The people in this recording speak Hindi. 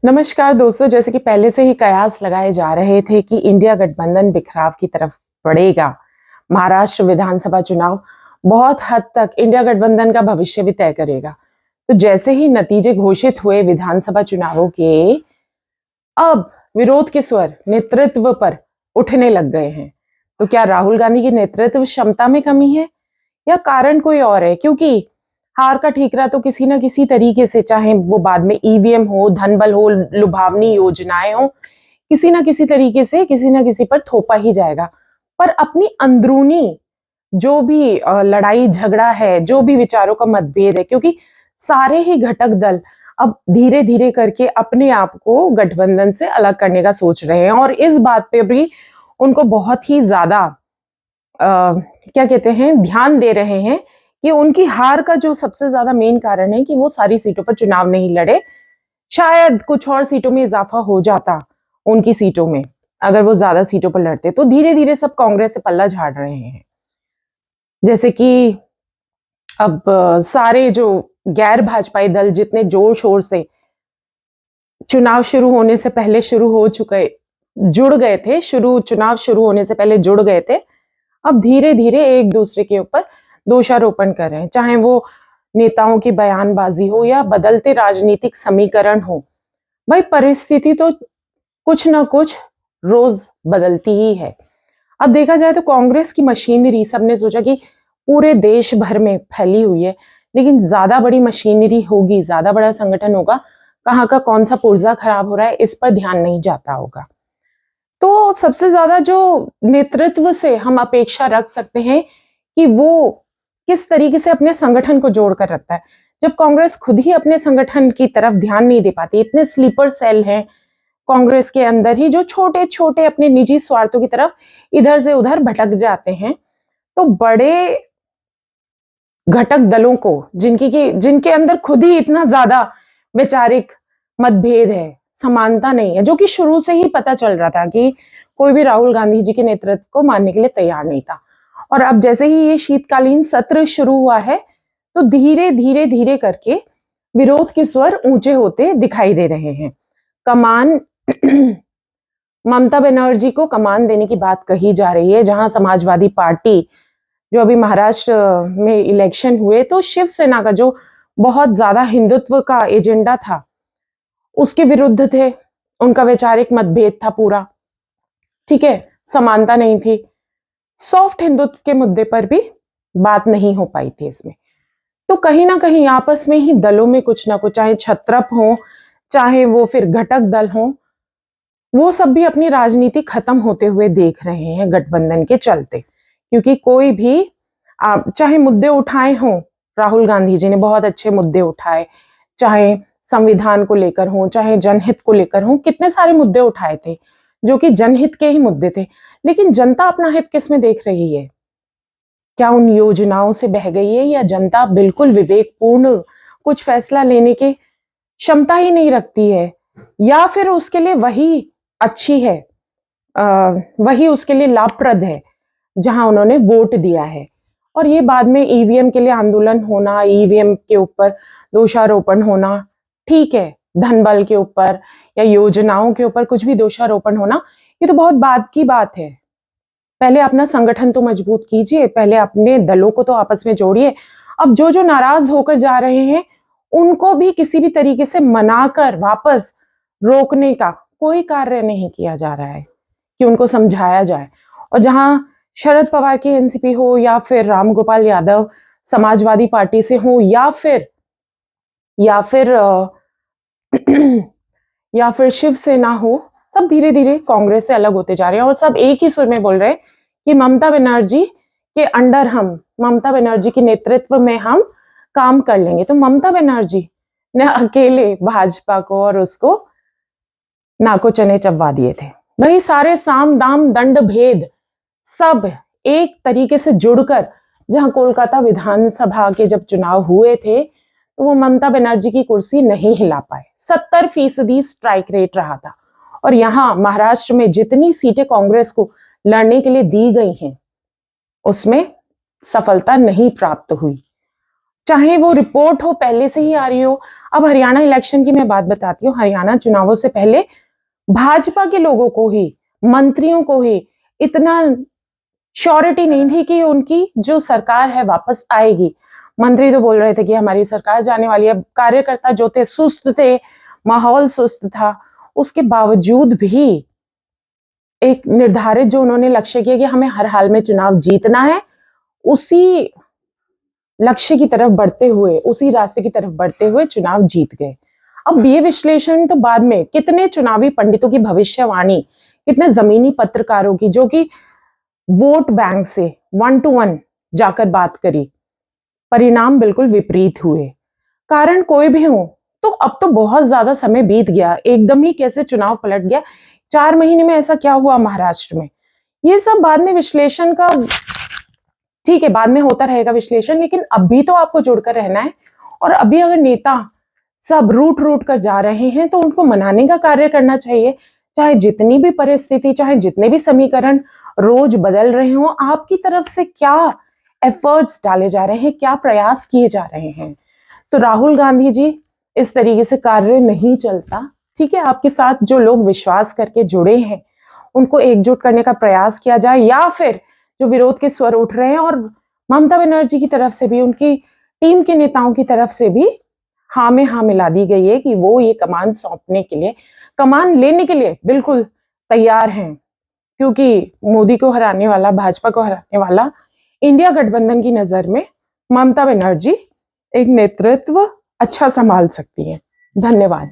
नमस्कार दोस्तों, जैसे कि पहले से ही कयास लगाए जा रहे थे कि इंडिया गठबंधन बिखराव की तरफ बढ़ेगा। महाराष्ट्र विधानसभा चुनाव बहुत हद तक इंडिया गठबंधन का भविष्य भी तय करेगा। तो जैसे ही नतीजे घोषित हुए विधानसभा चुनावों के, अब विरोध के स्वर नेतृत्व पर उठने लग गए हैं। तो क्या राहुल गांधी की नेतृत्व क्षमता में कमी है या कारण कोई और है? क्योंकि हार का ठीकरा तो किसी ना किसी तरीके से, चाहे वो बाद में ईवीएम हो, धन बल हो, लुभावनी योजनाएं हो, किसी ना किसी तरीके से किसी ना किसी पर थोपा ही जाएगा। पर अपनी अंदरूनी जो भी लड़ाई झगड़ा है, जो भी विचारों का मतभेद है, क्योंकि सारे ही घटक दल अब धीरे धीरे करके अपने आप को गठबंधन से अलग करने का सोच रहे हैं और इस बात पे भी उनको बहुत ही ज्यादा क्या कहते हैं, ध्यान दे रहे हैं कि उनकी हार का जो सबसे ज्यादा मेन कारण है कि वो सारी सीटों पर चुनाव नहीं लड़े। शायद कुछ और सीटों में इजाफा हो जाता उनकी सीटों में, अगर वो ज्यादा सीटों पर लड़ते। तो धीरे धीरे सब कांग्रेस से पल्ला झाड़ रहे हैं। जैसे कि अब सारे जो गैर भाजपाई दल जितने जोर शोर से चुनाव शुरू होने से पहले शुरू हो चुके जुड़ गए थे, चुनाव शुरू होने से पहले जुड़ गए थे, अब धीरे धीरे एक दूसरे के ऊपर दोषारोपण कर रहे हैं, चाहे वो नेताओं की बयानबाजी हो या बदलते राजनीतिक समीकरण हो। भाई परिस्थिति तो कुछ ना कुछ रोज बदलती ही है। अब देखा जाए तो कांग्रेस की मशीनरी, सबने सोचा कि पूरे देश भर में फैली हुई है, लेकिन ज्यादा बड़ी मशीनरी होगी, ज्यादा बड़ा संगठन होगा, कहाँ का कौन सा पुर्जा खराब हो रहा है इस पर ध्यान नहीं जाता होगा। तो सबसे ज्यादा जो नेतृत्व से हम अपेक्षा रख सकते हैं कि वो किस तरीके से अपने संगठन को जोड़कर रखता है। जब कांग्रेस खुद ही अपने संगठन की तरफ ध्यान नहीं दे पाती, इतने स्लीपर सेल हैं कांग्रेस के अंदर ही जो छोटे छोटे अपने निजी स्वार्थों की तरफ इधर से उधर भटक जाते हैं, तो बड़े घटक दलों को जिनके अंदर खुद ही इतना ज्यादा वैचारिक मतभेद है, समानता नहीं है, जो कि शुरू से ही पता चल रहा था कि कोई भी राहुल गांधी जी के नेतृत्व को मानने के लिए तैयार नहीं था। और अब जैसे ही ये शीतकालीन सत्र शुरू हुआ है, तो धीरे धीरे धीरे करके विरोध के स्वर ऊंचे होते दिखाई दे रहे हैं। कमान ममता बनर्जी को कमान देने की बात कही जा रही है, जहां समाजवादी पार्टी जो अभी महाराष्ट्र में इलेक्शन हुए तो शिवसेना का जो बहुत ज्यादा हिंदुत्व का एजेंडा था उसके विरुद्ध थे, उनका वैचारिक मतभेद था पूरा, ठीक है, समानता नहीं थी, सॉफ्ट हिंदुत्व के मुद्दे पर भी बात नहीं हो पाई थी इसमें। तो कहीं ना कहीं आपस में ही दलों में कुछ ना कुछ, चाहे छत्रप हो चाहे वो फिर घटक दल हो, वो सब भी अपनी राजनीति खत्म होते हुए देख रहे हैं गठबंधन के चलते। क्योंकि कोई भी चाहे मुद्दे उठाए हों, राहुल गांधी जी ने बहुत अच्छे मुद्दे उठाए, चाहे संविधान को लेकर हो, चाहे जनहित को लेकर हो, कितने सारे मुद्दे उठाए थे जो कि जनहित के ही मुद्दे थे। लेकिन जनता अपना हित किस में देख रही है? क्या उन योजनाओं से बह गई है, या जनता बिल्कुल विवेकपूर्ण कुछ फैसला लेने की क्षमता ही नहीं रखती है, या फिर उसके लिए वही अच्छी है, वही उसके लिए लाभप्रद है जहां उन्होंने वोट दिया है। और ये बाद में ईवीएम के लिए आंदोलन होना, ईवीएम के ऊपर दोषारोपण होना, ठीक है, धन बल के ऊपर या योजनाओं के ऊपर कुछ भी दोषारोपण होना, ये तो बहुत बाद की बात है। पहले अपना संगठन तो मजबूत कीजिए, पहले अपने दलों को तो आपस में जोड़िए। अब जो जो नाराज होकर जा रहे हैं उनको भी किसी भी तरीके से मनाकर वापस रोकने का कोई कार्य नहीं किया जा रहा है कि उनको समझाया जाए। और जहां शरद पवार की एनसीपी हो या फिर रामगोपाल यादव समाजवादी पार्टी से हो या फिर या फिर शिवसेना हो, सब धीरे धीरे कांग्रेस से अलग होते जा रहे हैं और सब एक ही सुर में बोल रहे हैं कि ममता बनर्जी के अंडर हम, ममता बनर्जी के नेतृत्व में हम काम कर लेंगे। तो ममता बनर्जी ने अकेले भाजपा को और उसको नाको चने चबवा दिए थे। वही सारे साम दाम दंड भेद सब एक तरीके से जुड़कर, जहां कोलकाता विधानसभा के जब चुनाव हुए थे तो वो ममता बनर्जी की कुर्सी नहीं हिला पाए। 70% स्ट्राइक रेट रहा था। और यहां महाराष्ट्र में जितनी सीटें कांग्रेस को लड़ने के लिए दी गई हैं उसमें सफलता नहीं प्राप्त हुई। चाहे वो रिपोर्ट हो पहले से ही आ रही हो। अब हरियाणा इलेक्शन की मैं बात बताती हूँ। हरियाणा चुनावों से पहले भाजपा के लोगों को ही, मंत्रियों को ही इतना श्योरिटी नहीं थी कि उनकी जो सरकार है वापस आएगी। मंत्री तो बोल रहे थे कि हमारी सरकार जाने वाली है। कार्यकर्ता जो थे सुस्त थे, माहौल सुस्त था। उसके बावजूद भी एक निर्धारित जो उन्होंने लक्ष्य किया कि हमें हर हाल में चुनाव जीतना है, उसी लक्ष्य की तरफ बढ़ते हुए, उसी रास्ते की तरफ बढ़ते हुए चुनाव जीत गए। अब ये विश्लेषण तो बाद में कितने चुनावी पंडितों की भविष्यवाणी, कितने जमीनी पत्रकारों की जो कि वोट बैंक से 1 to 1 जाकर बात करी, परिणाम बिल्कुल विपरीत हुए। कारण कोई भी हो, तो अब तो बहुत ज्यादा समय बीत गया, एकदम ही कैसे चुनाव पलट गया। 4 महीने में ऐसा क्या हुआ महाराष्ट्र में, ये सब बाद में विश्लेषण का, ठीक है बाद में होता रहेगा विश्लेषण, लेकिन अभी तो आपको जुड़कर रहना है। और अभी अगर नेता सब रूट रूट कर जा रहे हैं तो उनको मनाने का कार्य करना चाहिए। चाहे जितनी भी परिस्थिति, चाहे जितने भी समीकरण रोज बदल रहे हो, आपकी तरफ से क्या एफर्ट्स डाले जा रहे हैं, क्या प्रयास किए जा रहे हैं। तो राहुल गांधी जी, इस तरीके से कार्य नहीं चलता। ठीक है, आपके साथ जो लोग विश्वास करके जुड़े हैं उनको एकजुट करने का प्रयास किया जाए, या फिर जो विरोध के स्वर उठ रहे हैं और ममता बनर्जी की तरफ से भी, उनकी टीम के नेताओं की तरफ से भी हाँ में हाँ मिला दी गई है कि वो ये कमान सौंपने के लिए, कमान लेने के लिए बिल्कुल तैयार हैं। क्योंकि मोदी को हराने वाला, भाजपा को हराने वाला इंडिया गठबंधन की नजर में ममता बनर्जी एक नेतृत्व अच्छा संभाल सकती है। धन्यवाद।